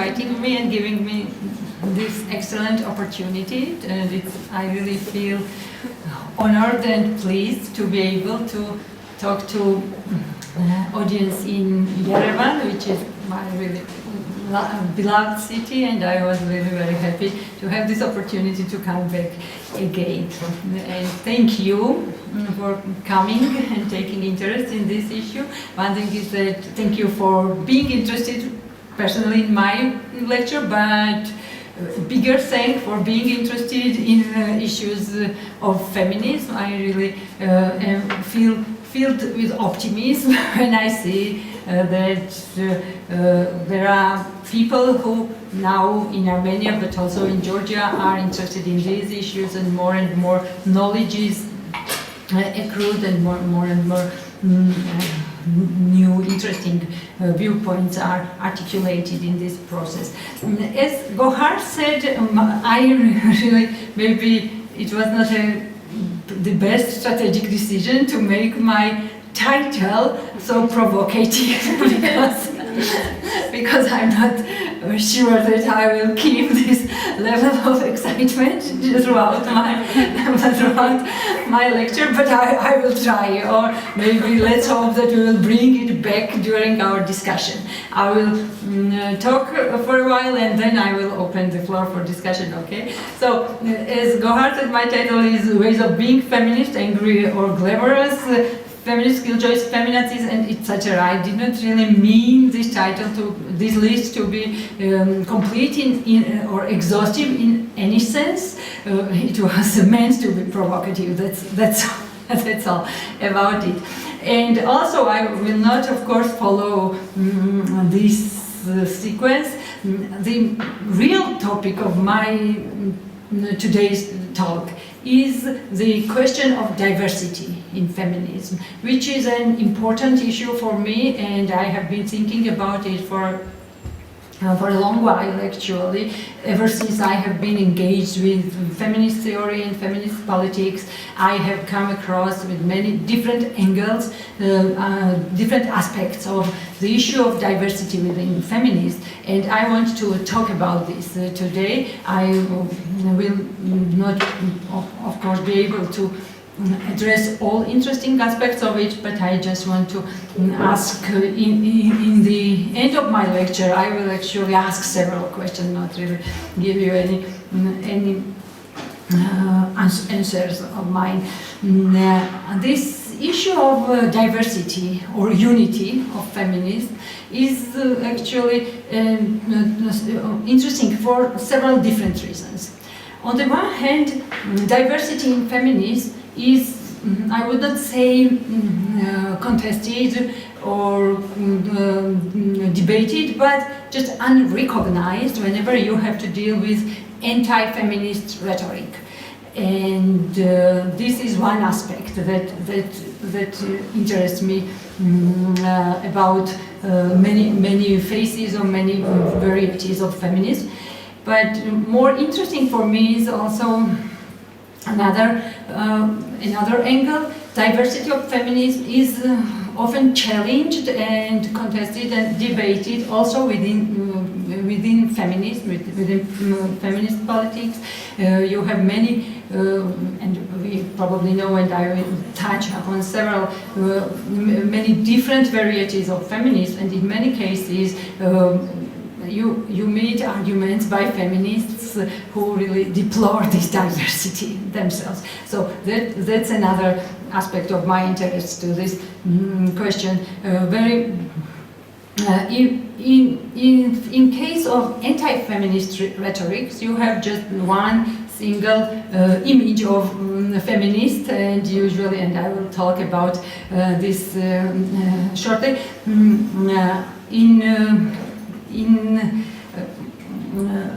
inviting me and giving me this excellent opportunity. And I really feel honored and pleased to be able to talk to audience in Yerevan, which is my really beloved city, and I was really very happy to have this opportunity to come back again. And thank you for coming and taking interest in this issue. One thing is that thank you for being interested personally in my lecture, but bigger thanks for being interested in issues of feminism. I really feel filled with optimism when I see that there are people who now in Armenia but also in Georgia are interested in these issues, and more knowledge is accrued, and more new interesting viewpoints are articulated in this process. As Gohar said, I really, maybe it was not the best strategic decision to make my title so provocative because I'm not sure that I will keep this level of excitement throughout my lecture, but I will try, or maybe let's hope that we will bring it back during our discussion. I will talk for a while and then I will open the floor for discussion, okay? So, as Gohar said, my title is Ways of Being Feminist, Angry or Glamorous, Feminist Killjoys, Feminazis, and etc. I did not really mean this title this list to be complete or exhaustive in any sense. It was meant to be provocative. That's all about it. And also, I will not, of course, follow this sequence. The real topic of my today's talk is the question of diversity in feminism, which is an important issue for me, and I have been thinking about it for a long while, actually, ever since I have been engaged with feminist theory and feminist politics. I have come across with many different angles, different aspects of the issue of diversity within feminism, and I want to talk about this today. I will not, of course, be able to address all interesting aspects of it, but I just want to ask, in the end of my lecture, I will actually ask several questions, not really give you any answers of mine. This issue of diversity or unity of feminism is actually interesting for several different reasons. On the one hand, diversity in feminism is, I would not say contested or debated, but just unrecognized whenever you have to deal with anti-feminist rhetoric. And this is one aspect that interests me about many faces or many varieties of feminism. But more interesting for me is also another angle. Diversity of feminism is often challenged and contested and debated also within feminism, within feminist politics. You have many, and we probably know, and I will touch upon several, many different varieties of feminism, and in many cases you meet arguments by feminists who really deplore this diversity themselves. So that's another aspect of my interest to this question. In case of anti-feminist rhetorics, you have just one single image of feminist, and usually, and I will talk about this shortly, in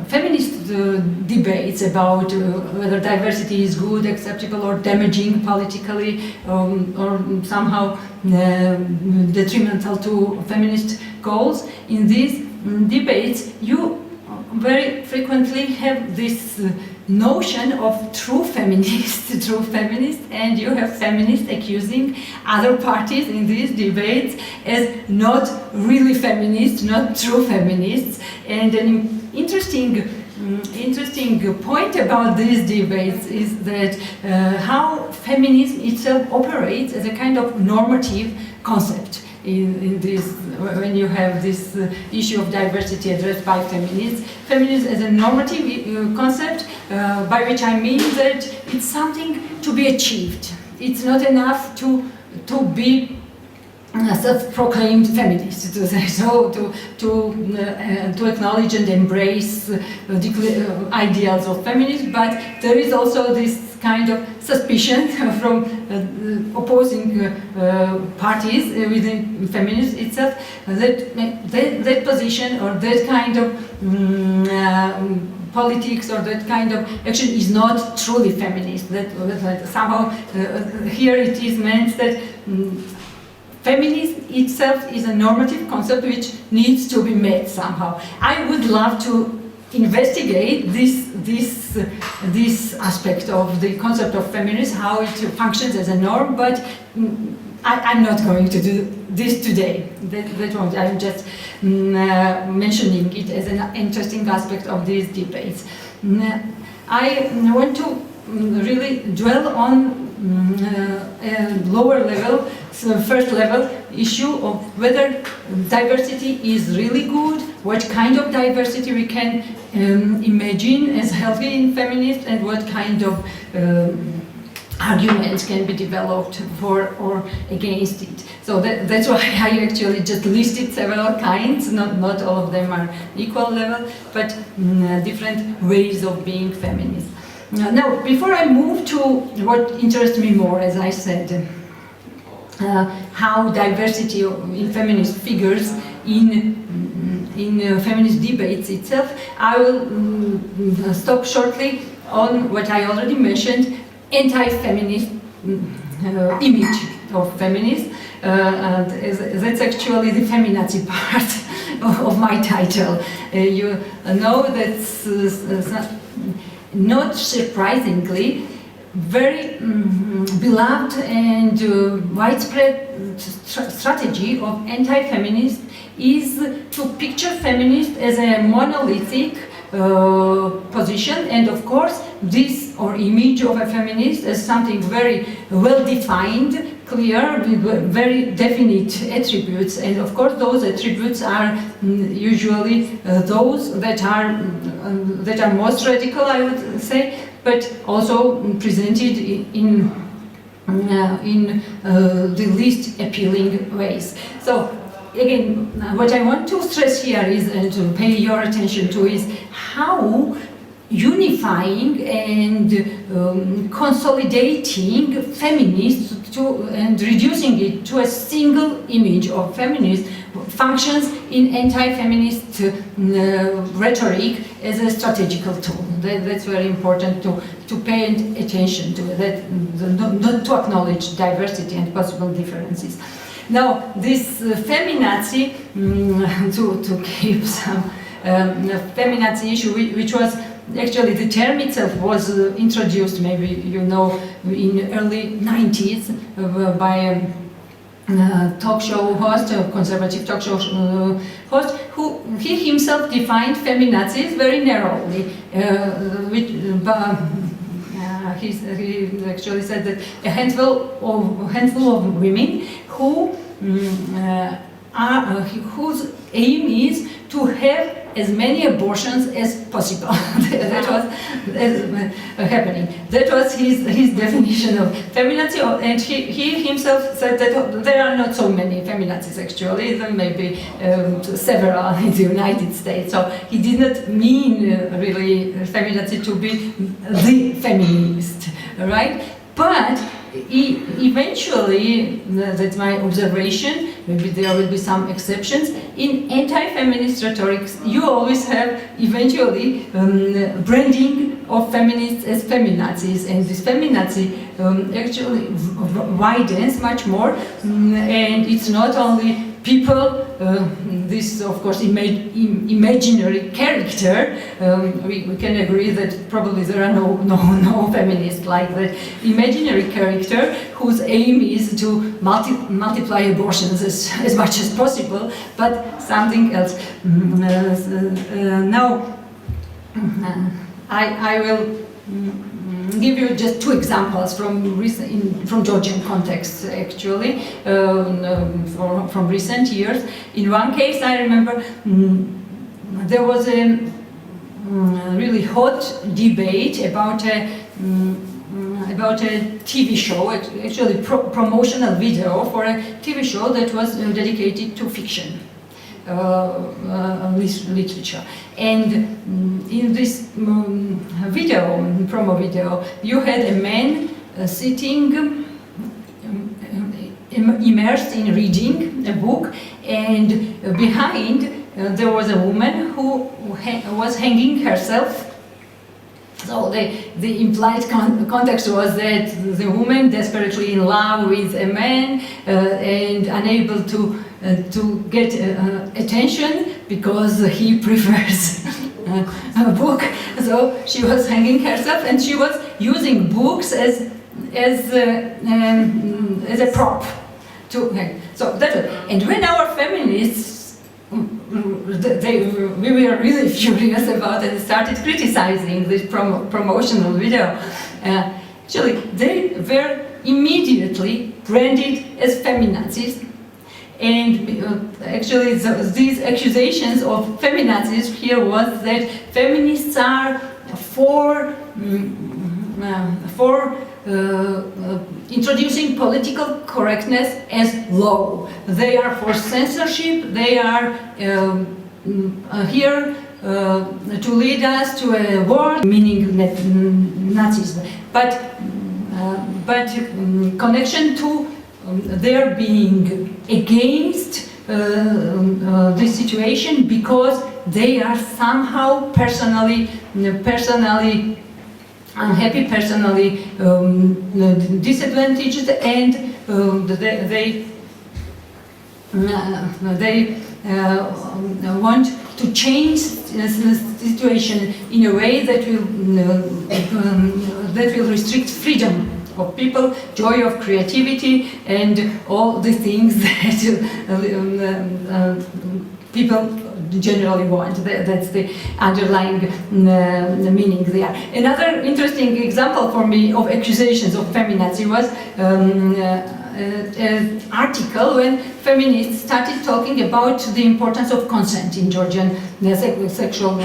feminist debates about whether diversity is good, acceptable, or damaging politically, or somehow detrimental to feminist goals. In these debates, you very frequently have this notion of true feminist, and you have feminists accusing other parties in these debates as not really feminists, not true feminists. And an interesting point about these debates is that how feminism itself operates as a kind of normative concept. In this, when you have this issue of diversity addressed by feminists, feminism as a normative concept, by which I mean that it's something to be achieved. It's not enough to be self-proclaimed feminist, to acknowledge and embrace ideals of feminism, but there is also this kind of suspicion from opposing parties within feminism itself that position or that kind of politics or that kind of action is not truly feminist. That somehow here it is meant that feminism itself is a normative concept which needs to be met somehow. I would love to investigate this aspect of the concept of feminism, how it functions as a norm, but I'm not going to do this today. That won't. I'm just mentioning it as an interesting aspect of these debates. I want to really dwell on a lower level, so first level issue of whether diversity is really good, what kind of diversity we can imagine as healthy in feminism, and what kind of arguments can be developed for or against it. So that's why I actually just listed several kinds, not all of them are equal level, but different ways of being feminist. Now, before I move to what interests me more, as I said, how diversity in feminist figures in feminist debates itself, I will stop shortly on what I already mentioned, anti-feminist image of feminism. That's actually the feminazi part of my title. You know that's not surprisingly very beloved and widespread strategy of anti-feminist is to picture feminist as a monolithic position, and of course this or image of a feminist as something very well defined, clear, with very definite attributes, and of course those attributes are usually those that are most radical, I would say, but also presented in the least appealing ways. So again, what I want to stress here is, and to pay your attention to, is how unifying and consolidating feminists and reducing it to a single image of feminist functions in anti-feminist rhetoric as a strategical tool. That's very important to pay attention to, that not to acknowledge diversity and possible differences. Now, this feminazi, to keep some feminazi issue, which was actually, the term itself was introduced, maybe you know, in early 90s by a talk show host, a conservative talk show host, who he himself defined feminazis very narrowly. He actually said that a handful of women who whose aim is to have as many abortions as possible. That was happening. That was his definition of feminazi, and he himself said that there are not so many feminazis actually, there may be several in the United States. So he did not mean really feminazi to be the feminist, right? But eventually, that's my observation, maybe there will be some exceptions, in anti-feminist rhetorics you always have eventually branding of feminists as feminazis, and this feminazi actually widens much more, and it's not only people, this of course imaginary character, we can agree that probably there are no feminists like that, imaginary character whose aim is to multiply abortions as much as possible, but something else. Now I will give you just two examples from Georgian context, actually, from recent years. In one case, I remember there was a really hot debate about a TV show, actually promotional video for a TV show that was dedicated to fiction. Literature, and in this promo video, you had a man sitting immersed in reading a book, and behind there was a woman who was hanging herself. So the implied context was that the woman desperately in love with a man and unable to get attention because he prefers a book. So she was hanging herself, and she was using books as a prop to hang. So that's it. And when our feminists we were really furious about it and started criticizing this promotional video. Actually, they were immediately branded as feminazis. And actually, these accusations of feminazis here was that feminists are for introducing political correctness as law. They are for censorship. They are here to lead us to a war, meaning Nazism. But connection to their being against this situation because they are somehow personally unhappy, personally disadvantaged, and they want to change the situation in a way that will restrict freedom of people, joy of creativity, and all the things that people generally want. That's the underlying meaning there. Another interesting example for me of accusations of feminazi was an article when feminists started talking about the importance of consent in Georgian sexual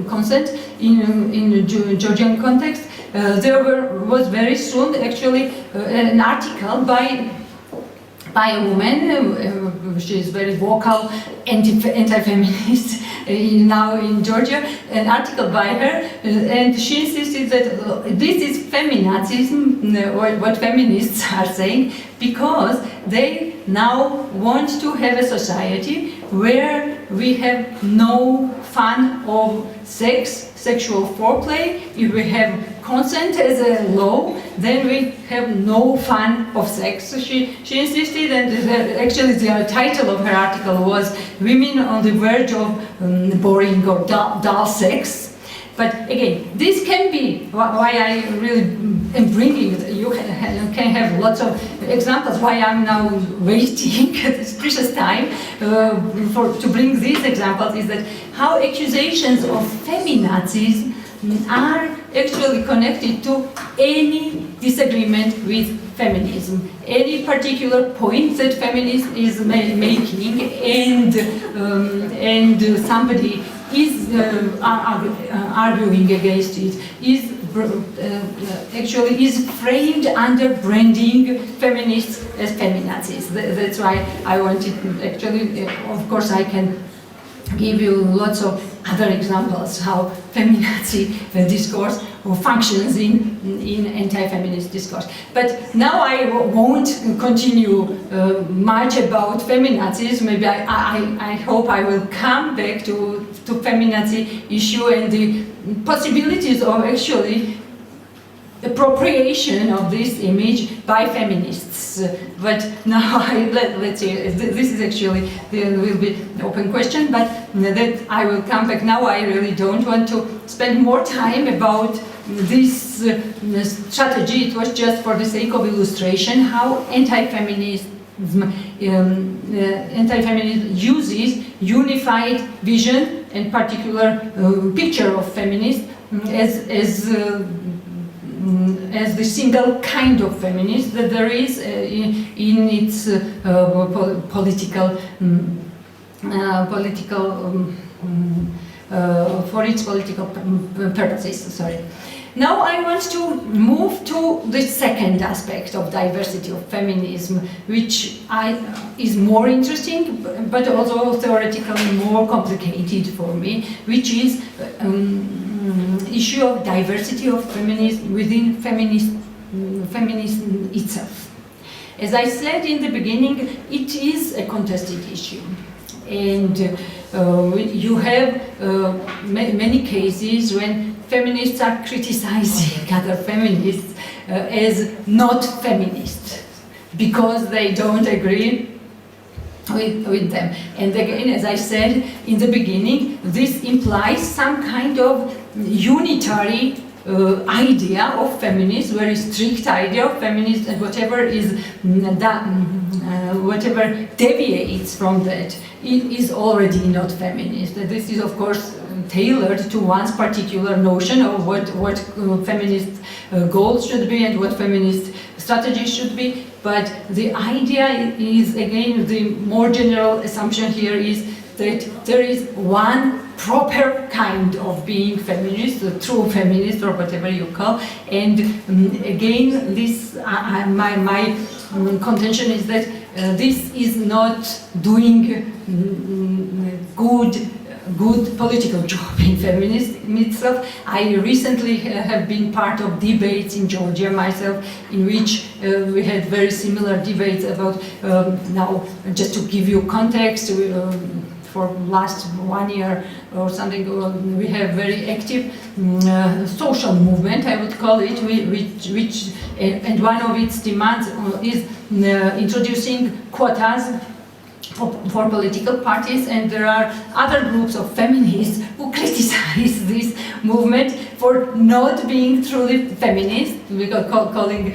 consent in Georgian context. There was very soon actually an article by a woman, she is very vocal, anti-feminist now in Georgia, an article by her, and she insisted that this is feminazism, what feminists are saying, because they now want to have a society where we have no fun of sexual foreplay. If we have consent as a law, then we have no fun of sex. So she insisted, and actually the title of her article was "Women on the Verge of Boring or Dull Sex." But again, this can be why I really am bringing it. You can have lots of examples why I'm now waiting at this precious time to bring these examples is that how accusations of feminazis are actually connected to any disagreement with feminism, any particular point that feminism is making, and somebody is arguing against it, is actually is framed under branding feminists as feminazis. That's why I wanted, actually, of course I can give you lots of other examples how feminazi discourse functions in anti-feminist discourse. But now I won't continue much about feminazis. Maybe I hope I will come back to feminazi issue and the possibilities of actually appropriation of this image by feminists. But now let's see, this is actually, there will be an open question, but that I will come back now. I really don't want to spend more time about this strategy. It was just for the sake of illustration how anti-feminism uses unified vision and particular picture of feminist as the single kind of feminist that there is in its for its political purposes. Sorry. Now I want to move to the second aspect of diversity of feminism, which is more interesting, but also theoretically more complicated for me, which is issue of diversity of feminism within feminism itself. As I said in the beginning, it is a contested issue, and you have many cases when feminists are criticizing other feminists as not feminist because they don't agree with them. And again, as I said in the beginning, this implies some kind of unitary idea of feminism, very strict idea of feminism, and whatever deviates from that is already not feminist. This is, of course, tailored to one's particular notion of what feminist goals should be and what feminist strategy should be. But the idea is, again, the more general assumption here is that there is one proper kind of being feminist, a true feminist or whatever you call. And again, this my contention is that this is not doing good political job in feminism itself. I recently have been part of debates in Georgia myself, in which we had very similar debates about, now just to give you context, for last 1 year or something, we have very active social movement, I would call it, which and one of its demands is introducing quotas for political parties, and there are other groups of feminists who criticize this movement for not being truly feminist, calling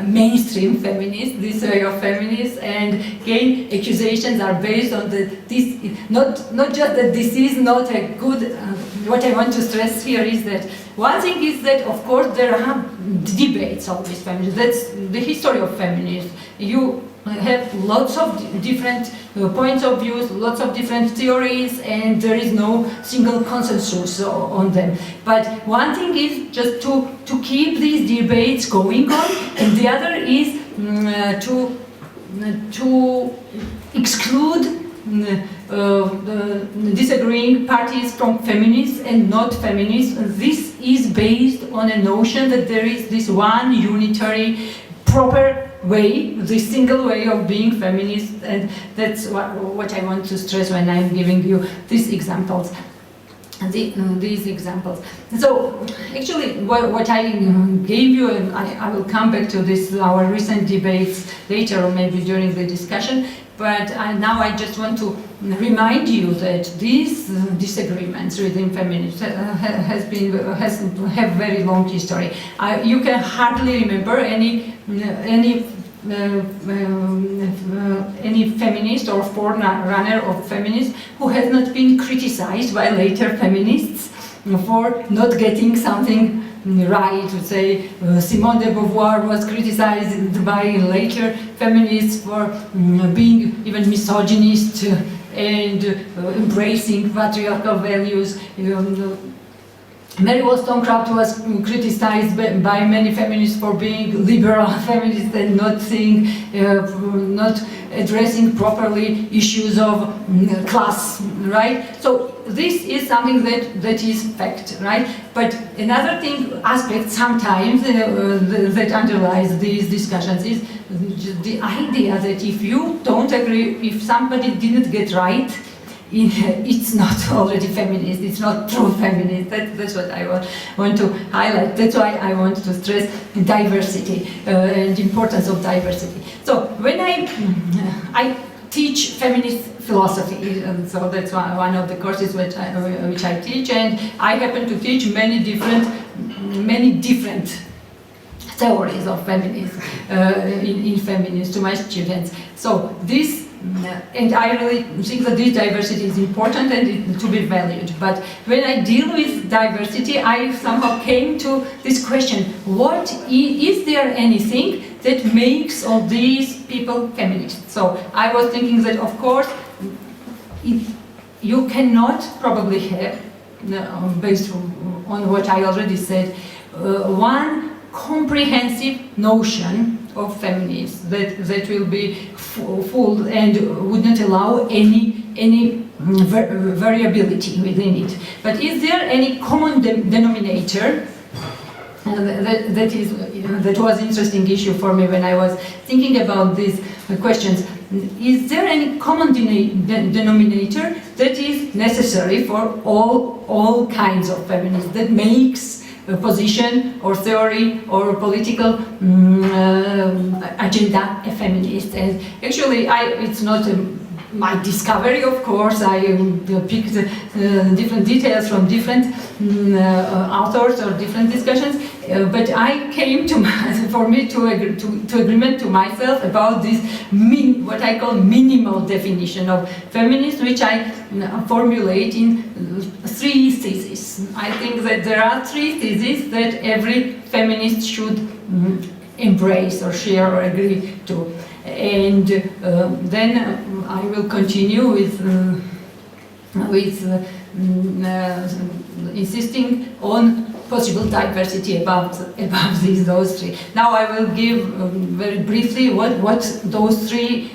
mainstream feminist, this way of feminist, and again accusations are based on this, not just that this is not a good, what I want to stress here is that one thing is that of course there are debates of this feminism, that's the history of feminism. You have lots of different points of view, lots of different theories, and there is no single consensus on them. But one thing is just to keep these debates going on, and the other is to exclude the disagreeing parties from feminists and not feminists. This is based on a notion that there is this one unitary proper way, the single way of being feminist, and that's what I want to stress when I'm giving you these examples. These examples. So actually what I gave you, and I will come back to this, our recent debates later or maybe during the discussion, but now I just want to remind you that these disagreements within feminism have very long history. You can hardly remember any feminist or forerunner of feminists who has not been criticized by later feminists for not getting something right. To say Simone de Beauvoir was criticized by later feminists for being even misogynist and embracing patriarchal values. Mary Wollstonecraft was criticized by many feminists for being liberal feminist and not addressing properly issues of class, right? So this is something that is fact, right? But another aspect sometimes that underlies these discussions is the idea that if you don't agree, if somebody didn't get right, it's not already feminist, it's not true feminist. That's what I want to highlight. That's why I want to stress diversity and the importance of diversity. So when I teach feminist philosophy, and so that's one of the courses which I teach, and I happen to teach many different theories of feminism in feminism to my students. So this, and I really think that this diversity is important and to be valued. But when I deal with diversity, I somehow came to this question: is there anything that makes all these people feminists? So I was thinking that, of course, you cannot probably have, based on what I already said, one comprehensive notion of feminism that will be full and would not allow any variability within it. But is there any common denominator? That was an interesting issue for me when I was thinking about these questions. Is there any common denominator that is necessary for all kinds of feminism, that makes a position or theory or political agenda a feminist? And actually, it's not my discovery, of course. I picked different details from different authors or different discussions, but I came to agreement to myself about this what I call minimal definition of feminism, which I formulate in 3 theses. I think that there are 3 theses that every feminist should embrace or share or agree to. And then I will continue with insisting on possible diversity above those 3. Now I will give very briefly what those 3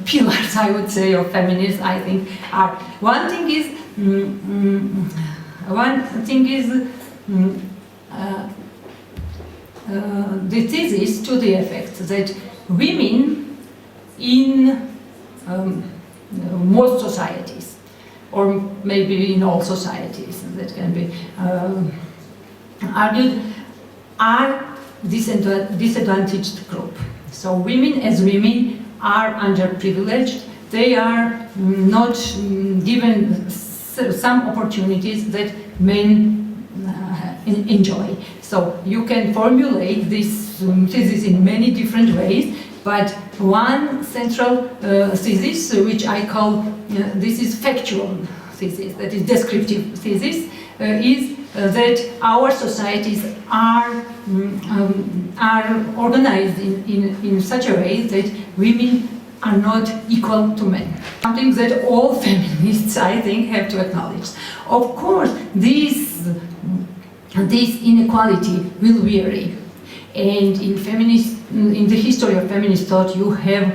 pillars, I would say, of feminism I think are. One thing is the thesis to the effect that women in most societies, or maybe in all societies that can be argued, are disadvantaged group. So women as women are underprivileged. They are not given some opportunities that men enjoy. So you can formulate this thesis in many different ways, but one central thesis, which I call this is factual thesis, that is descriptive thesis, is that our societies are organized in such a way that women are not equal to men. Something that all feminists, I think, have to acknowledge. Of course, this inequality will vary, and in the history of feminist thought, you have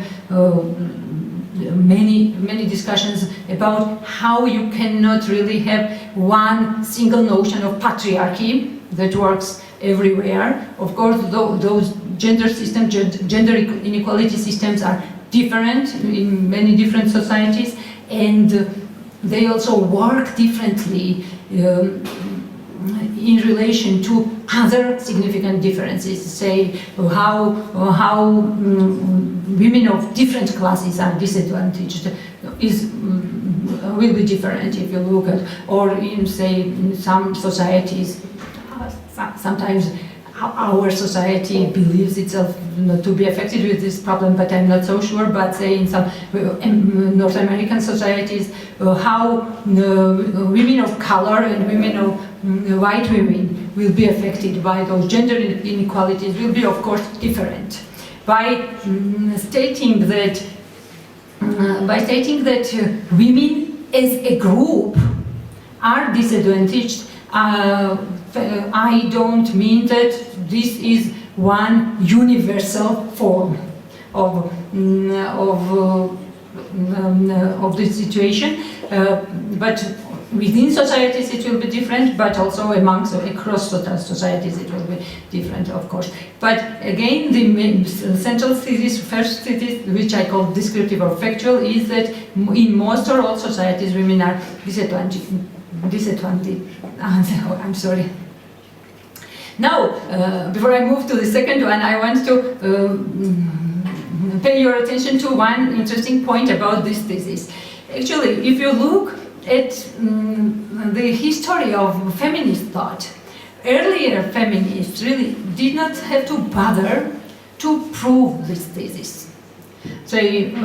many discussions about how you cannot really have one single notion of patriarchy that works everywhere. Of course, those gender systems, gender inequality systems are different in many different societies, and they also work differently in relation to other significant differences. Say how women of different classes are disadvantaged will be different if you look at, or in some societies, sometimes our society believes itself not to be affected with this problem, but I'm not so sure. But say in some North American societies, how women of color and women of white women will be affected by those gender inequalities will be, of course, different. By stating that women as a group are disadvantaged, I don't mean that this is one universal form of the situation, but within societies it will be different, but also amongst, across societies it will be different, of course. But again, the main, central thesis, first thesis, which I call descriptive or factual, is that in most or all societies women are disadvantaged. I'm sorry. Now, before I move to the second one, I want to pay your attention to one interesting point about this thesis. Actually, if you look at the history of feminist thought, earlier feminists really did not have to bother to prove this thesis. So in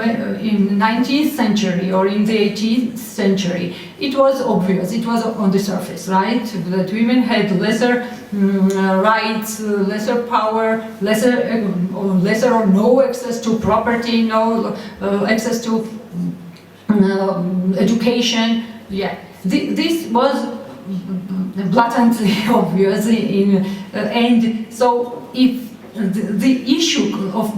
the 19th century or in the 18th century, it was obvious, it was on the surface, right? That women had lesser rights, lesser power, lesser or no access to property, no access to education. Yeah, this was blatantly obvious, and so if the issue of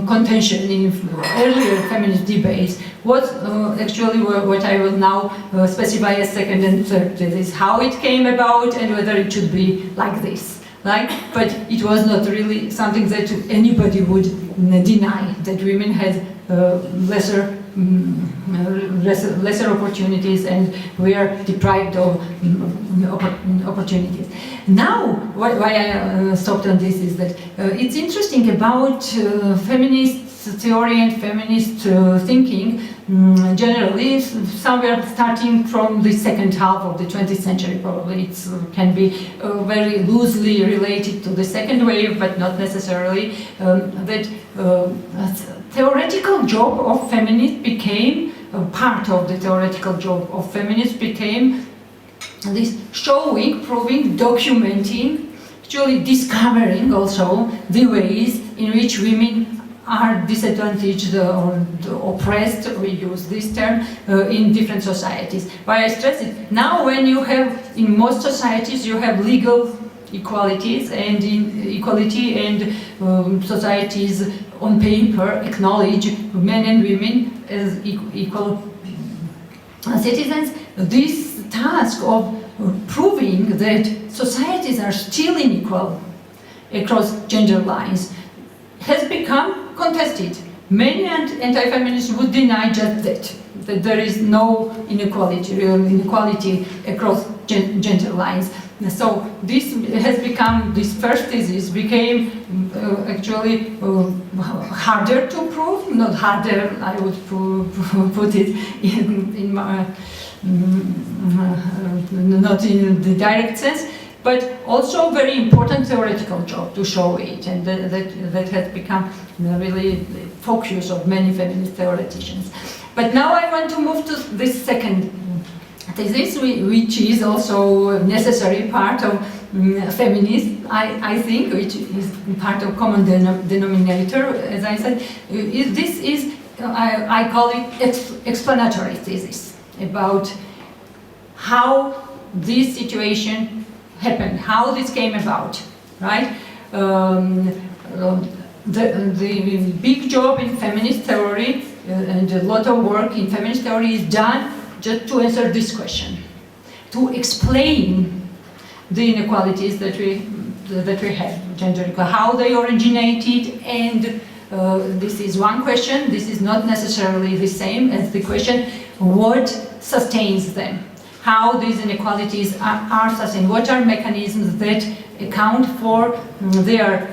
contention in earlier feminist debates was actually what I will now specify as second and third thesis, how it came about and whether it should be like this, right? But it was not really something that anybody would deny, that women had lesser opportunities and were deprived of opportunities. Now, why I stopped on this is that it's interesting about feminist theory and feminist thinking generally, somewhere starting from the second half of the 20th century probably. It can be very loosely related to the second wave, but not necessarily. That theoretical job of feminists became, part of the theoretical job of feminists became this showing, proving, documenting, actually discovering also the ways in which women are disadvantaged or oppressed, we use this term, in different societies. Why I stress it? Now when you have, in most societies, you have legal equalities and equality, and societies on paper acknowledge men and women as equal citizens. This task of proving that societies are still unequal across gender lines has become contested. Many anti-feminists would deny just that there is no inequality, real inequality across gender lines. So this has become, this first thesis became actually harder to prove, not harder, I would put it in my, not in the direct sense, but also very important theoretical job to show it, and that has become really the focus of many feminist theoreticians. But now I want to move to this second thesis, which is also a necessary part of feminism, I think, which is part of common denominator, as I said. This is, I call it explanatory thesis, about how this situation happened, how this came about, right? The big job in feminist theory and a lot of work in feminist theory is done just to answer this question, to explain the inequalities that we have, gender equality, how they originated, and this is one question. This is not necessarily the same as the question, what sustains them? How these inequalities are sustained? What are mechanisms that account for their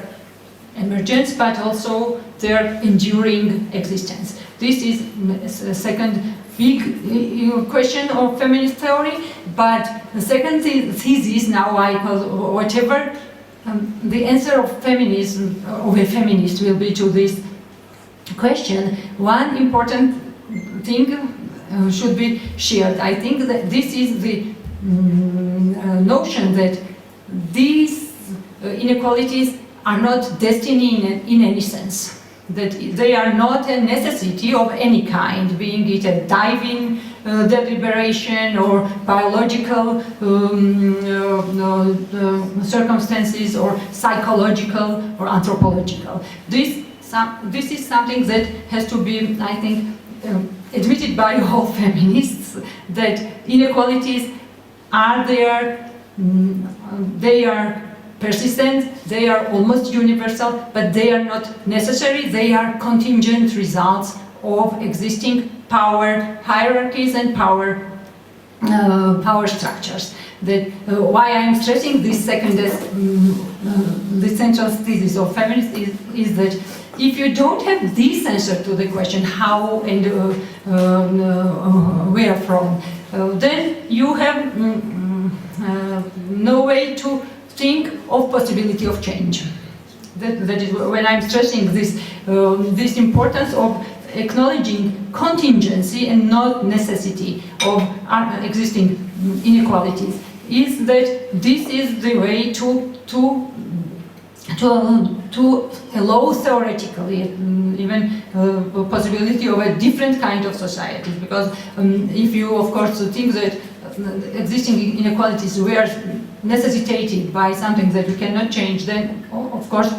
emergence, but also their enduring existence? This is a second big question of feminist theory, but the second thesis, now I call whatever the answer of feminism, of a feminist, will be to this question. One important thing should be shared. I think that this is the notion that these inequalities are not destiny in any sense, that they are not a necessity of any kind, being it a diving deliberation or biological circumstances or psychological or anthropological. This is something that has to be, I think, admitted by all feminists, that inequalities are there, they are persistent, they are almost universal, but they are not necessary, they are contingent results of existing power hierarchies and power structures. That why I am stressing this second, the central thesis of feminism is that if you don't have this answer to the question how and where from, then you have no way to think of possibility of change. That is when I'm stressing this importance of acknowledging contingency and not necessity of existing inequalities, is that this is the way to allow theoretically even possibility of a different kind of society. Because if you, of course, think that existing inequalities were necessitated by something that we cannot change, then of course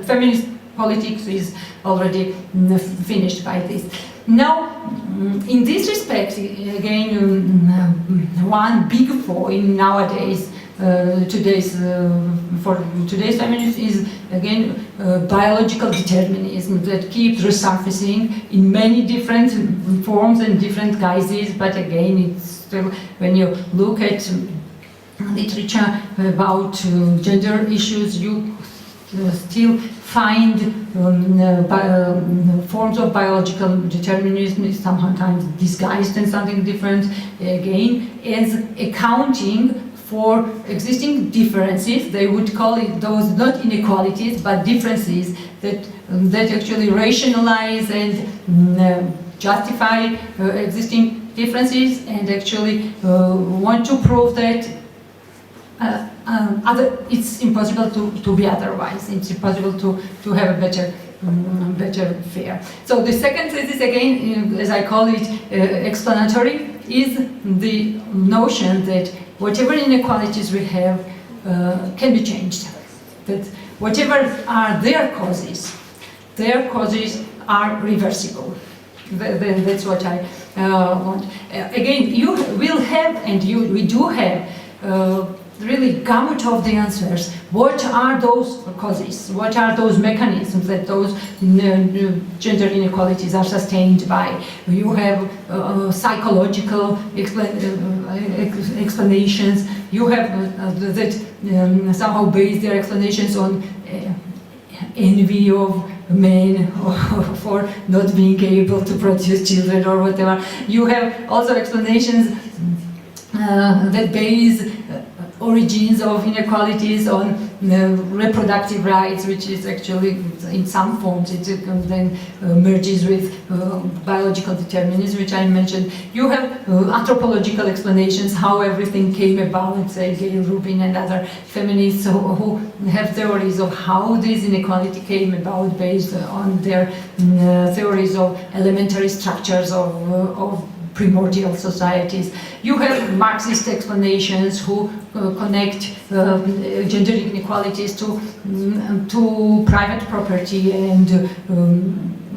feminist politics is already finished by this. Now, in this respect, again, one big foe in nowadays, for today's feminism is again biological determinism that keeps resurfacing in many different forms and different guises. But again, it's still, when you look at literature about gender issues, you still find forms of biological determinism sometimes disguised in something different, again, as accounting for existing differences. They would call it those not inequalities but differences that actually rationalize and justify existing differences, and actually want to prove that it's impossible to be otherwise. It's impossible to have a better fare. So the second thesis, again, as I call it, explanatory, is the notion that whatever inequalities we have can be changed. That whatever are their causes are reversible. That's what I want. Again, you will have, and we do have, really gamut of the answers. What are those causes? What are those mechanisms that those gender inequalities are sustained by? You have psychological explanations. You have that somehow base their explanations on envy of men for not being able to produce children or whatever. You have also explanations that base origins of inequalities on reproductive rights, which is actually in some forms it then merges with biological determinism, which I mentioned. You have anthropological explanations how everything came about, say Gail Rubin and other feminists who have theories of how this inequality came about based on their theories of elementary structures of primordial societies. You have Marxist explanations who connect gender inequalities to private property and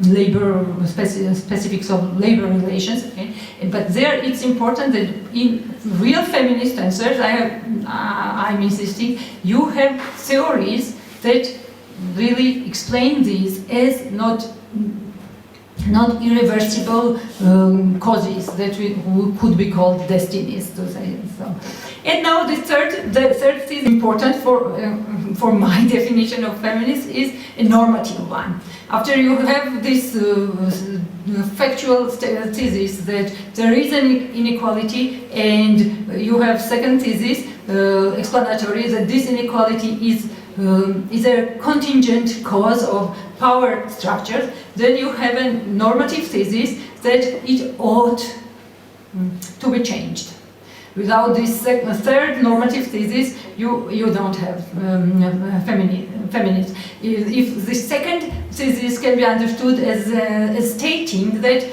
labor specifics of labor relations. Okay? But there, it's important that in real feminist answers, I'm insisting, you have theories that really explain these as not irreversible causes that could be called destinies, to say so. And now the third is important for my definition of feminist is a normative one. After you have this factual thesis that there is an inequality, and you have second thesis explanatory that this inequality is a contingent cause of power structures, then you have a normative thesis that it ought to be changed. Without this third normative thesis, you don't have feminism. If the second thesis can be understood as stating that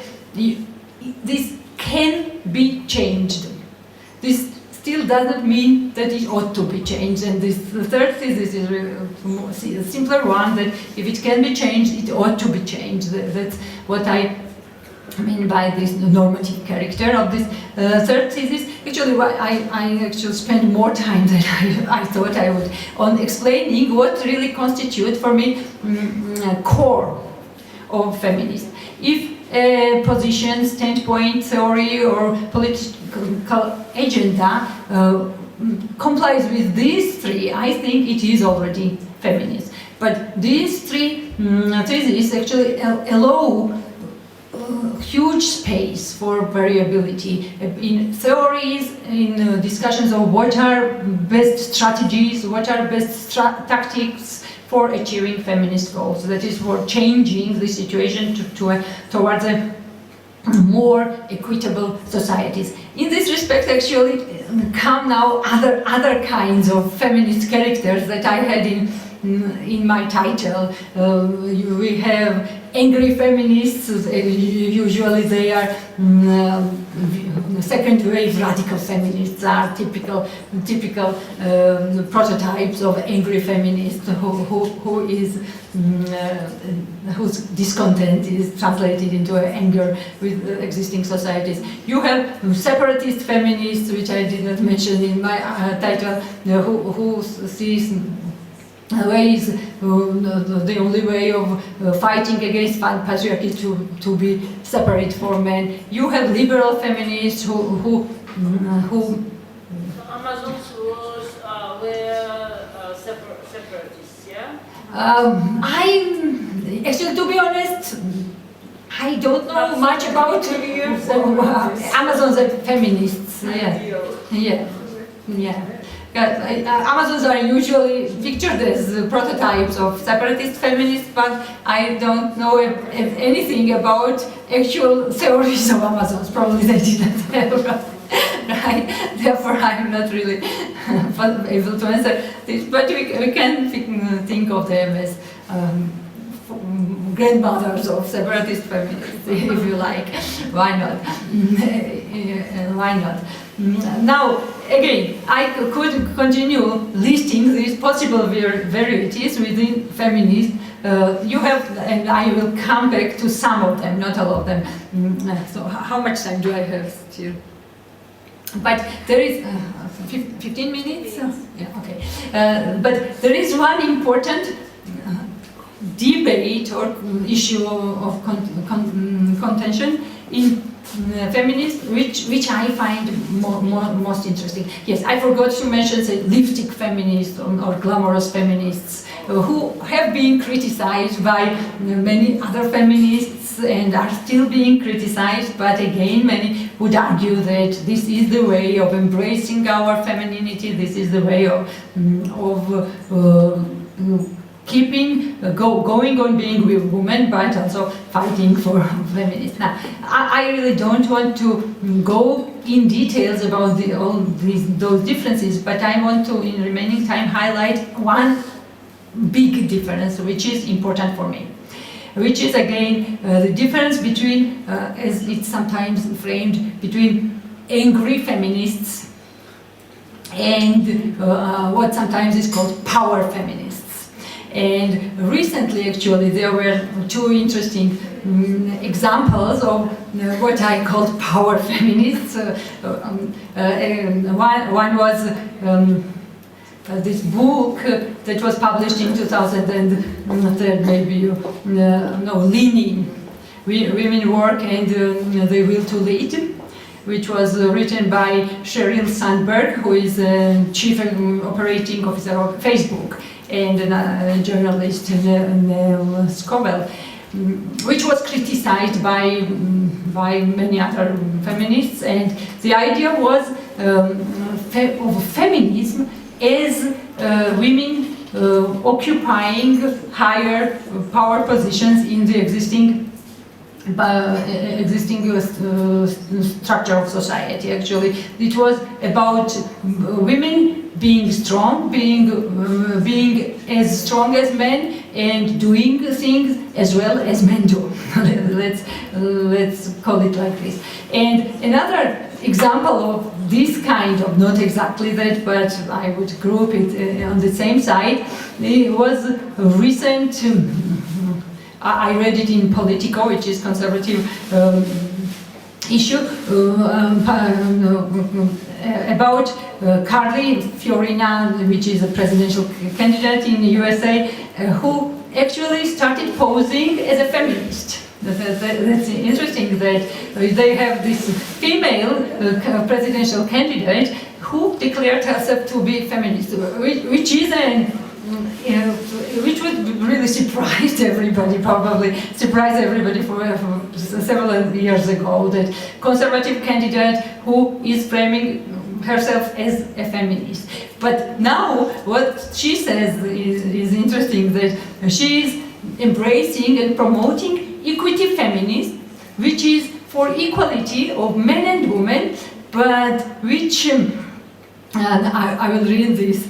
this can be changed, this still doesn't mean that it ought to be changed. And this third thesis is a simpler one, that if it can be changed, it ought to be changed. That's what I mean by this normative character of this third thesis. Actually, I actually spent more time than I thought I would on explaining what really constitutes for me core of feminism. If a position, standpoint, theory, or political agenda complies with these three, I think it is already feminist. But these three theses actually allow huge space for variability in theories, in discussions of what are best strategies, what are best tactics for achieving feminist goals. That is, for changing the situation towards a more equitable societies. In this respect, actually, come now other kinds of feminist characters that I had in my title. We have angry feminists. Usually they are second wave radical feminists, are typical prototypes of angry feminists whose discontent is translated into anger with existing societies. You have separatist feminists, which I did not mention in my title, who sees ways, the only way of fighting against patriarchy to be separate from men. You have liberal feminists who Amazons were separatists, yeah? Actually, to be honest, I don't know much about Amazons are feminists. Yeah. Amazons are usually pictured as prototypes of separatist feminists, but I don't know anything about actual theories of Amazons. Probably they didn't have. Right? Therefore, I'm not really able to answer this. But we can think of them as grandmothers of separatist feminists, if you like. Why not? Why not? Now, again, I could continue listing these possible varieties within feminism. You have, and I will come back to some of them, not all of them. So, how much time do I have still? But there is 15 minutes. Yeah, okay. But there is one important debate or issue of contention in feminism, which I find most interesting. Yes, I forgot to mention the lipstick feminists or glamorous feminists who have been criticized by many other feminists and are still being criticized, but again, many would argue that this is the way of embracing our femininity, this is the way of going on being with women, but also fighting for feminists. Now, I really don't want to go in details about those differences, but I want to, in remaining time, highlight one big difference, which is important for me, which is again the difference between, as it's sometimes framed, between angry feminists and what sometimes is called power feminists. And recently, actually, there were two interesting examples of what I called power feminists. One was this book that was published in 2003, maybe you know, Leaning, Women Work and the Will to Lead, which was written by Sheryl Sandberg, who is Chief Operating Officer of Facebook, and a journalist and scholar, which was criticized by many other feminists. And the idea was of feminism as women occupying higher power positions in the existing structure of society. Actually, it was about women being strong, being as strong as men, and doing things as well as men do. Let's call it like this. And another example of this kind of, not exactly that, but I would group it on the same side, it was a recent I read it in Politico, which is conservative issue, about Carly Fiorina, which is a presidential candidate in the USA, who actually started posing as a feminist. That's interesting that they have this female presidential candidate who declared herself to be feminist, which is which would really surprise everybody, probably surprise everybody for several years ago, that conservative candidate who is framing herself as a feminist. But now what she says is interesting, that she is embracing and promoting equity feminism, which is for equality of men and women, but which, I will read this,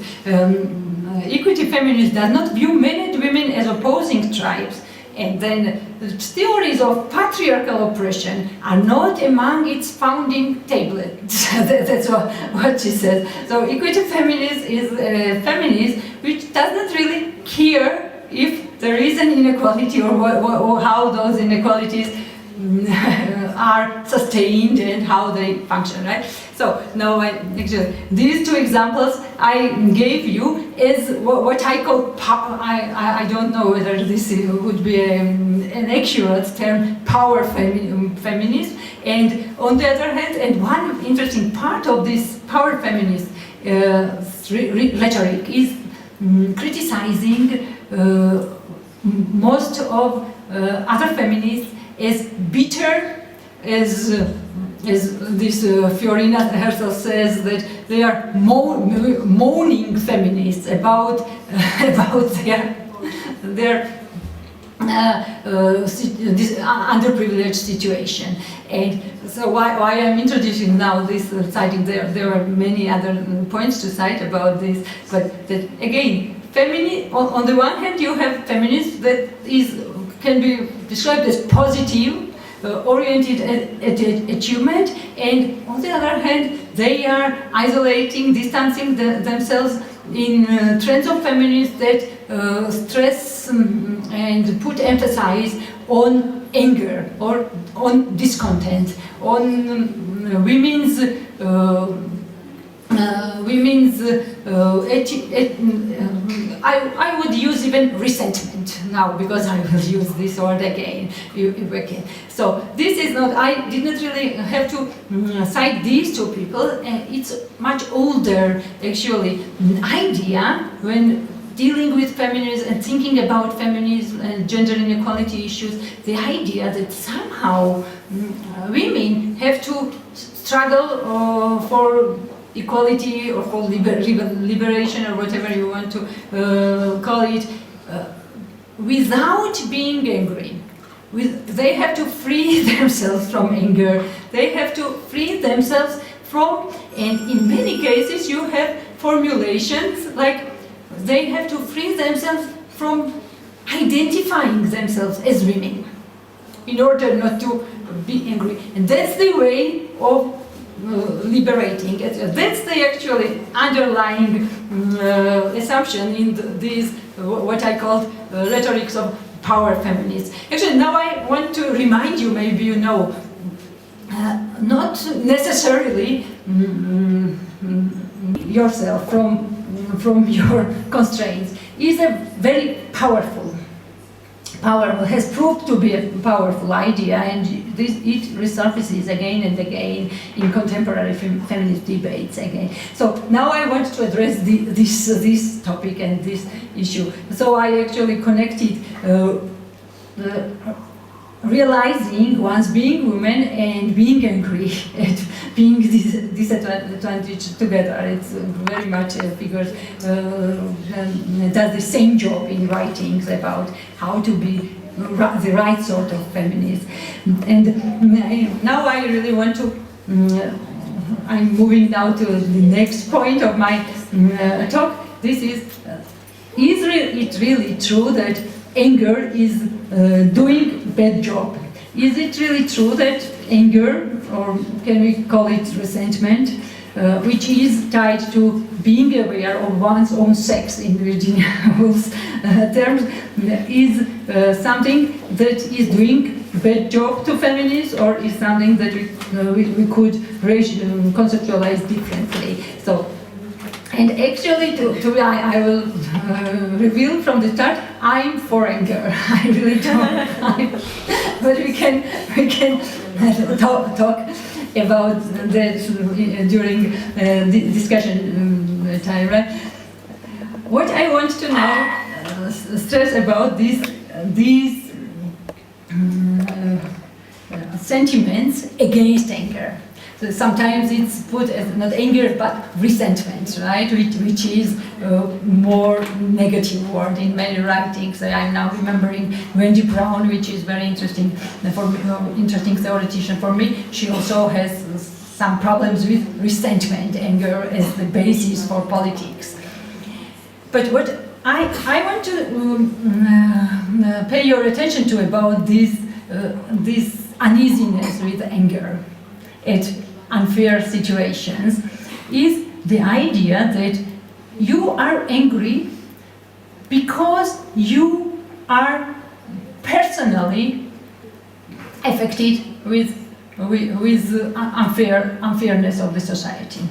equity feminism does not view men and women as opposing tribes, and then the theories of patriarchal oppression are not among its founding tablets. That's what she says. So equity feminism is a feminist which does not really care if there is an inequality or how those inequalities are sustained and how they function, right? So now actually these two examples I gave you is what I call, I don't know whether this would be an accurate term, power feminism, and on the other hand, and one interesting part of this power feminist rhetoric is criticizing most of other feminists as bitter, as this Fiorina herself says, that they are moaning feminists about their this underprivileged situation. And so why I'm introducing now this citing, there are many other points to cite about this, but that again, on the one hand you have feminists that can be described as positive, oriented at achievement, and on the other hand they are isolating, distancing themselves in trends of feminists that stress and put emphasis on anger or on discontent, on women's I would use even resentment now, because I will use this word again. So this is not, I did not really have to cite these two people. It's much older, actually, idea when dealing with feminism and thinking about feminism and gender inequality issues, the idea that somehow women have to struggle for equality or for liberation or whatever you want to call it, without being angry. They have to free themselves from anger. They have to free themselves from, and in many cases you have formulations like they have to free themselves from identifying themselves as women in order not to be angry. And that's the way of liberating. That's the actually underlying assumption in these, what I call rhetorics of power feminists. Actually, now I want to remind you, maybe you know, not necessarily yourself from your constraints is a very powerful, has proved to be a powerful idea, and it resurfaces again and again in contemporary feminist debates again. So now I want to address this topic and this issue. So I actually connected realizing one's being woman and being angry at being disadvantaged together. It's very much figures does the same job in writings about how to be the right sort of feminist. And now I really want to, I'm moving now to the next point of my talk. This is it really true that anger is doing bad job? Is it really true that anger, or can we call it resentment, which is tied to being aware of one's own sex in Virginia Woolf's terms, is something that is doing a bad job to feminists, or is something that we could conceptualize differently. So, and actually, I will reveal from the start, I'm for anger. I really don't. But we can talk about that during the discussion time. Right? What I want to now stress about these sentiments against anger. So sometimes it's put as not anger but resentment, right? Which is a more negative word in many writings. I'm now remembering Wendy Brown, which is very interesting for me, interesting theoretician for me. She also has some problems with resentment, anger as the basis for politics. But what I want to pay your attention to about this uneasiness with anger at unfair situations is the idea that you are angry because you are personally affected with unfairness of the society.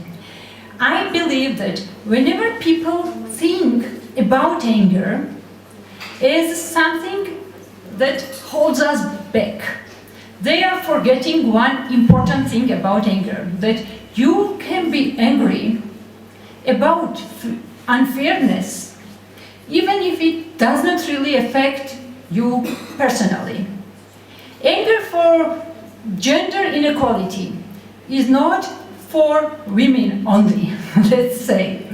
I believe that whenever people think about anger as something that holds us back, they are forgetting one important thing about anger, that you can be angry about unfairness, even if it does not really affect you personally. Anger for gender inequality is not for women only, let's say.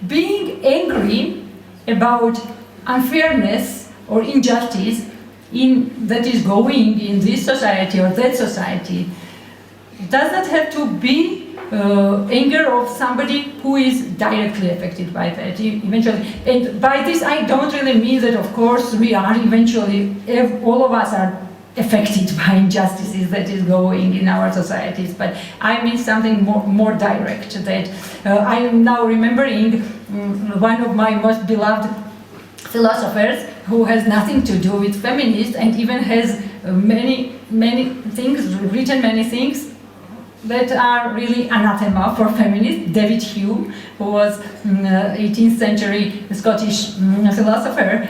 Being angry about unfairness or injustice that is going in this society or that society does not have to be anger of somebody who is directly affected by that eventually. And by this I don't really mean that of course we are eventually, all of us are affected by injustices that is going in our societies, but I mean something more direct. That I am now remembering one of my most beloved philosophers who has nothing to do with feminists and even has many things, written many things that are really anathema for feminists. David Hume, who was 18th century Scottish philosopher,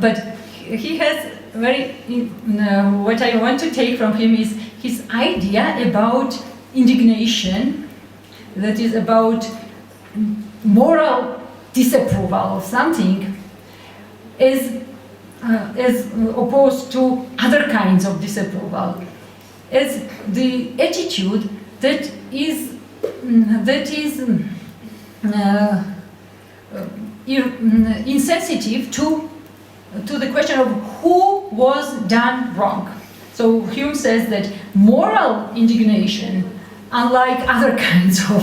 but he has what I want to take from him is his idea about indignation, that is about moral disapproval of something, as opposed to other kinds of disapproval, as the attitude that is insensitive to the question of who was done wrong. So Hume says that moral indignation, unlike other kinds of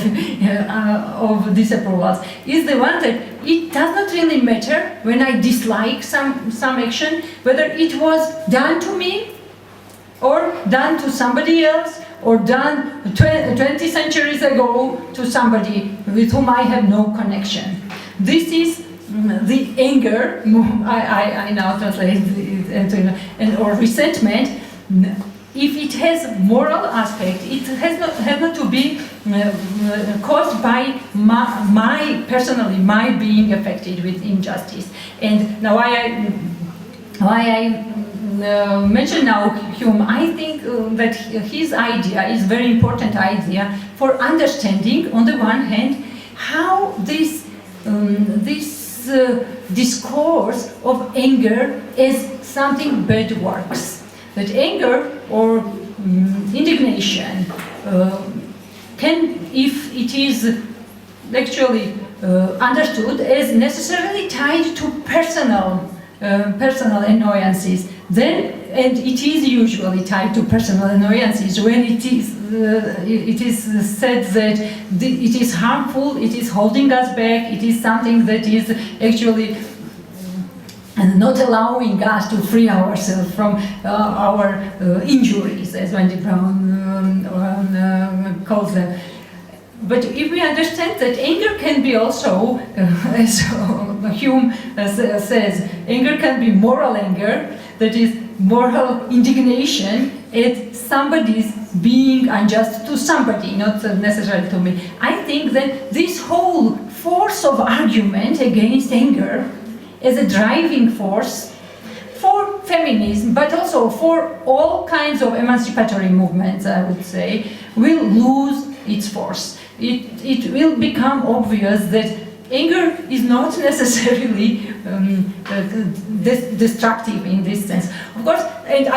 disapprovals, is the one that it does not really matter when I dislike some action, whether it was done to me or done to somebody else or done 20 centuries ago to somebody with whom I have no connection. This is the anger, I now translate it, or resentment. If it has moral aspect, it has not to be caused by my being affected with injustice. And now why I mention now Hume, I think that his idea is very important idea for understanding, on the one hand, how this discourse of anger as something bad works. That anger or indignation can, if it is actually understood as necessarily tied to personal annoyances, then, and it is usually tied to personal annoyances when it is said that it is harmful, it is holding us back, it is something that is actually not allowing us to free ourselves from our injuries, as Wendy Brown calls them. but if we understand that anger can be also, as Hume says, anger can be moral anger, that is moral indignation at somebody's being unjust to somebody, not necessarily to me. I think that this whole force of argument against anger as a driving force for feminism, but also for all kinds of emancipatory movements, I would say, will lose its force. It will become obvious that anger is not necessarily destructive in this sense. Of course, and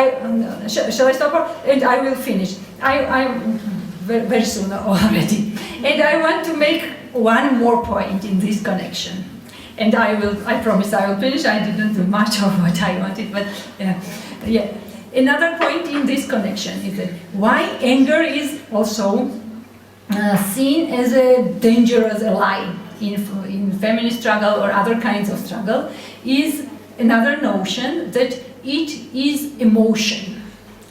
shall I stop? And I will finish. I'm very soon already. And I want to make one more point in this connection. And I promise I will finish. I didn't do much of what I wanted, but yeah. Another point in this connection is that why anger is also seen as a dangerous ally in feminist struggle or other kinds of struggle is another notion that it is emotion.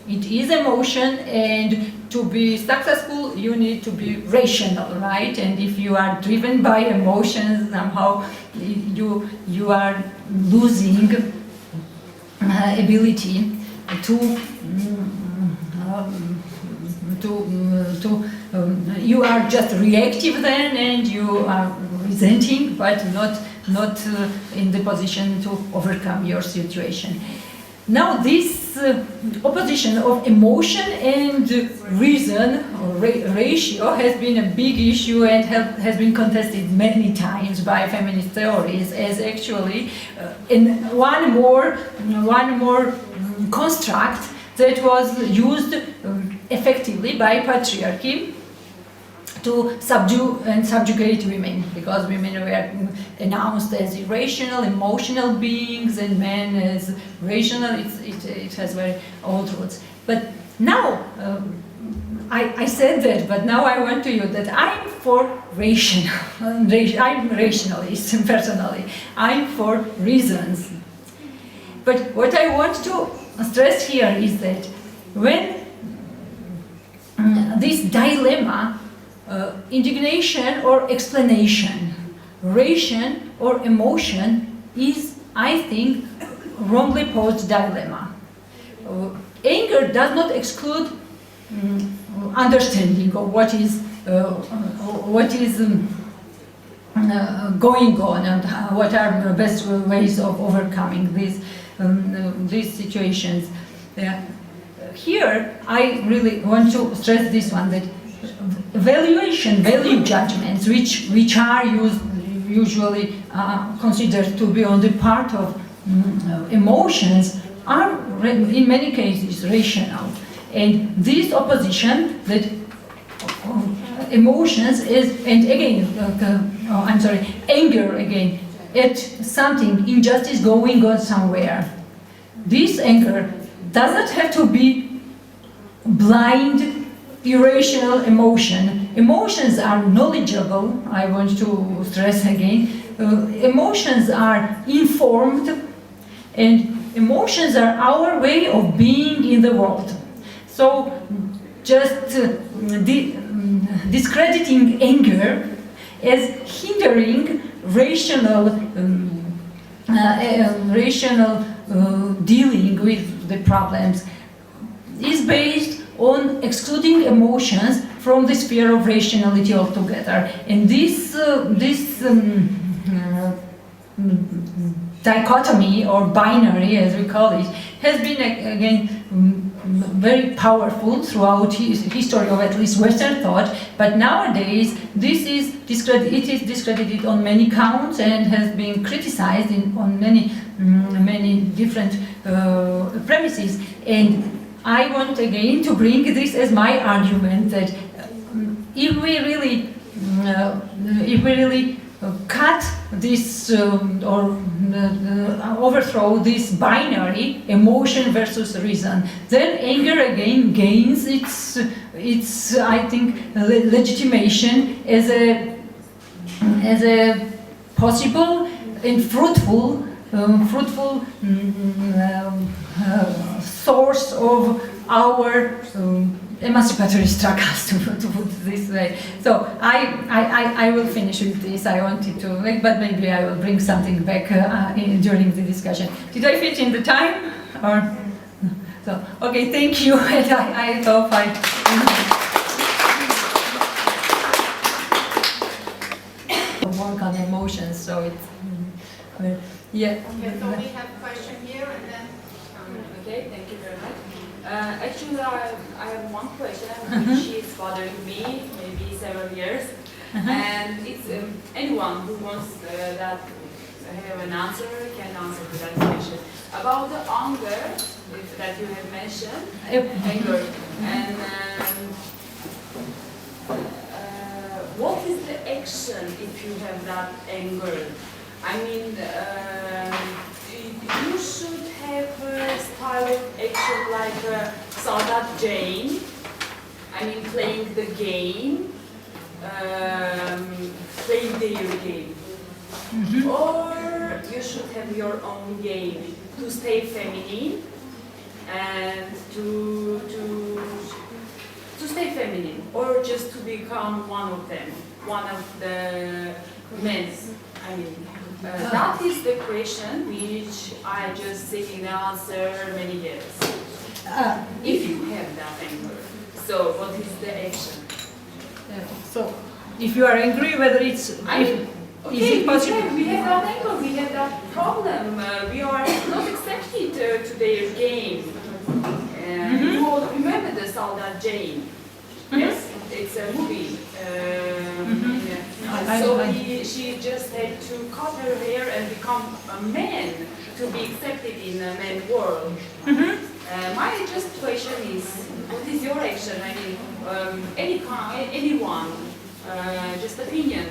It is emotion, and to be successful you need to be rational, right? And if you are driven by emotions, somehow you are losing ability you are just reactive then, and you are resenting, but not in the position to overcome your situation. Now this opposition of emotion and reason or ratio has been a big issue and has been contested many times by feminist theories as actually in one more construct that was used effectively by patriarchy to subdue and subjugate women, because women were announced as irrational, emotional beings, and men as rational. It has very old roots. But now, I said that, but now I want to you that I'm for rational. I'm rationalist personally. I'm for reasons. But what I want to stress here is that when this dilemma, indignation or explanation, ration or emotion, is, I think, wrongly posed dilemma. Anger does not exclude understanding of what is going on and what are the best ways of overcoming these situations. Here, I really want to stress this one, that value judgments, which are usually considered to be on the part of emotions, are in many cases rational. And this opposition that emotions is, and again, anger again, at something, injustice going on somewhere. This anger doesn't have to be blind, irrational emotion. Emotions are knowledgeable, I want to stress again. Emotions are informed, and emotions are our way of being in the world. So just discrediting anger as hindering rational dealing with the problems is based on excluding emotions from the sphere of rationality altogether. And this dichotomy or binary, as we call it, has been again very powerful throughout history of at least Western thought, but nowadays it is discredited on many counts and has been criticized on many different premises. And I want again to bring this as my argument that if we really cut this or overthrow this binary, emotion versus reason, then anger again gains its I think legitimation as a possible and fruitful source of our emancipatory struggles, to put it this way. So I will finish with this. I wanted to make, but maybe I will bring something back during the discussion. Did I fit in the time? Or so? Okay, thank you. And I hope I. Work on emotions, so it's yeah. Okay, so we have a question here and then. Okay, thank you very much. Actually, I have one question which is bothering me maybe several years, and it's anyone who wants that have an answer can answer to that question about the anger that you have mentioned, anger, and what is the action if you have that anger? I mean, you should have a style of action like Sadat Jane. I mean, playing the game, playing their game. Or you should have your own game to stay feminine and to stay feminine, or just to become one of them, one of the men. I mean, that is the question which I just seeking the answer many years. If you have that anger, so what is the action? So, if you are angry, whether it's is it possible? We have that anger, we have that problem. We are not accepted to their game. You all remember the Sadat Jane? Yes, it's a movie. She just had to cut her hair and become a man to be accepted in the man world. My just question is, what is your action? I mean, anyone, just opinion.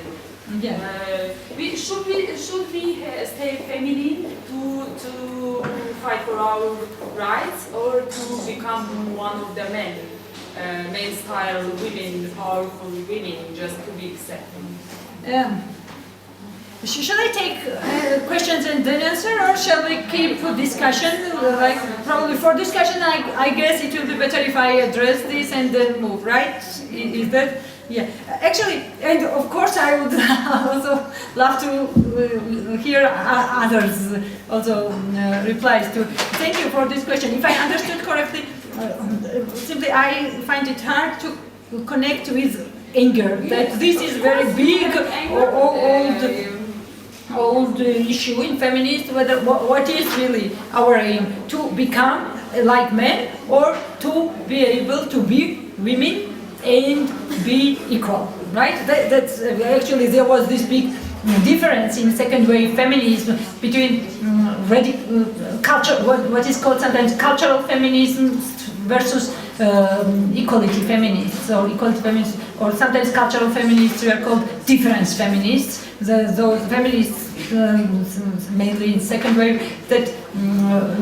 Yeah. Should we stay feminine to fight for our rights, or to become one of the men? Men style women, powerful women, just to be accepted. Shall I take questions and then answer, or shall we keep discussion? Like probably for discussion, I guess it will be better if I address this and then move. Right? Is that? Yeah. Actually, and of course, I would also love to hear others also replies to. Thank you for this question. If I understood correctly. Simply, I find it hard to connect with anger. That this is very big, old issue in feminists. Whether what is really our aim, to become like men, or to be able to be women and be equal, right? That's actually there was this big difference in second wave feminism between culture, what is called sometimes cultural feminism versus equality feminists. So equality feminists, or sometimes cultural feminists, were called difference feminists. Those feminists, mainly in second wave, that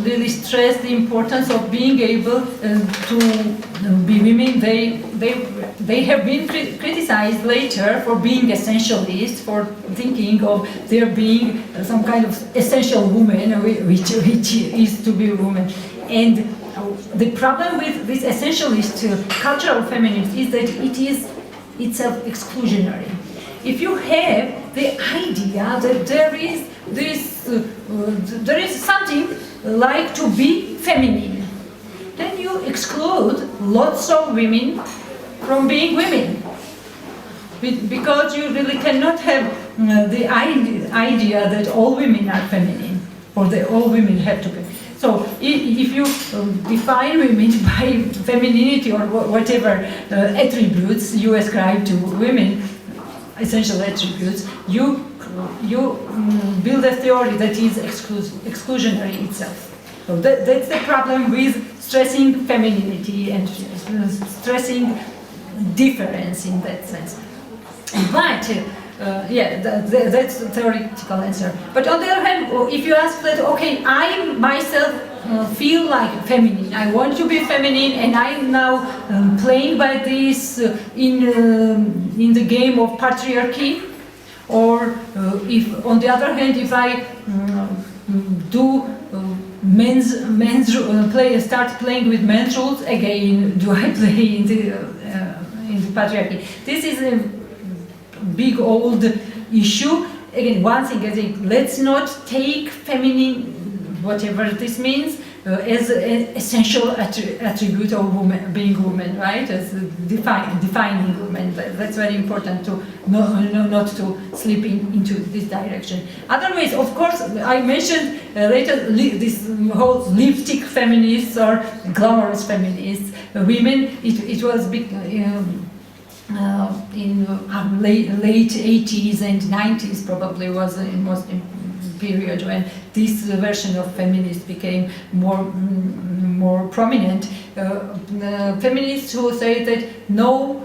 really stress the importance of being able to be women. They have been criticized later for being essentialists, for thinking of there being some kind of essential woman, which is to be a woman. And the problem with this essentialist cultural feminism is that it is itself exclusionary. If you have the idea that there is something like to be feminine, then you exclude lots of women from being women, because you really cannot have the idea that all women are feminine, or that all women have to be. So if you define women by femininity or whatever attributes you ascribe to women, essential attributes, you build a theory that is exclusionary itself. So that's the problem with stressing femininity and stressing difference in that sense. But that's the theoretical answer. But on the other hand, if you ask that, okay, I myself feel like feminine, I want to be feminine, and I'm now playing by this in the game of patriarchy, or if on the other hand, if I do start playing with men's rules again. Do I play in the patriarchy? This is a big old issue. Again, one thing, I think, let's not take feminine, whatever this means, as an essential attribute of being woman, right? As defining woman. That's very important to not to slip into this direction. Otherwise, of course, I mentioned later this whole lipstick feminists or glamorous feminists. Women, it was big. In late 80s and 90s probably was the most period when this version of feminist became more prominent. Feminists who say that no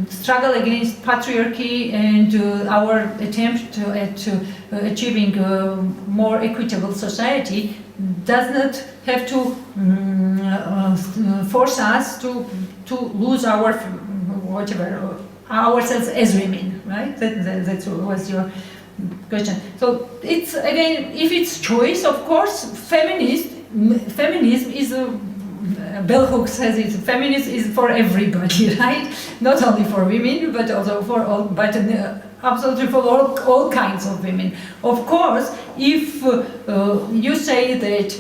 struggle against patriarchy and our attempt at achieving a more equitable society does not have to force us to lose our whatever ourselves as women, right? That was your question. So it's again, if it's choice, of course, feminism is Bell Hooks says it. Feminism is for everybody, right? Not only for women, but also for all. But absolutely for all kinds of women. Of course, if you say that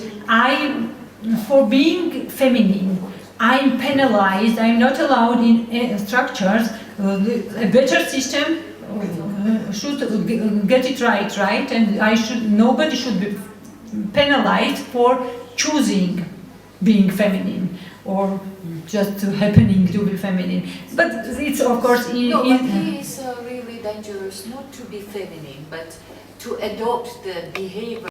for being feminine, I'm penalized, I'm not allowed in structures, a better system should get it right? And nobody should be penalized for choosing being feminine or just happening to be feminine. But it's of course... but it is really dangerous not to be feminine, but to adopt the behavior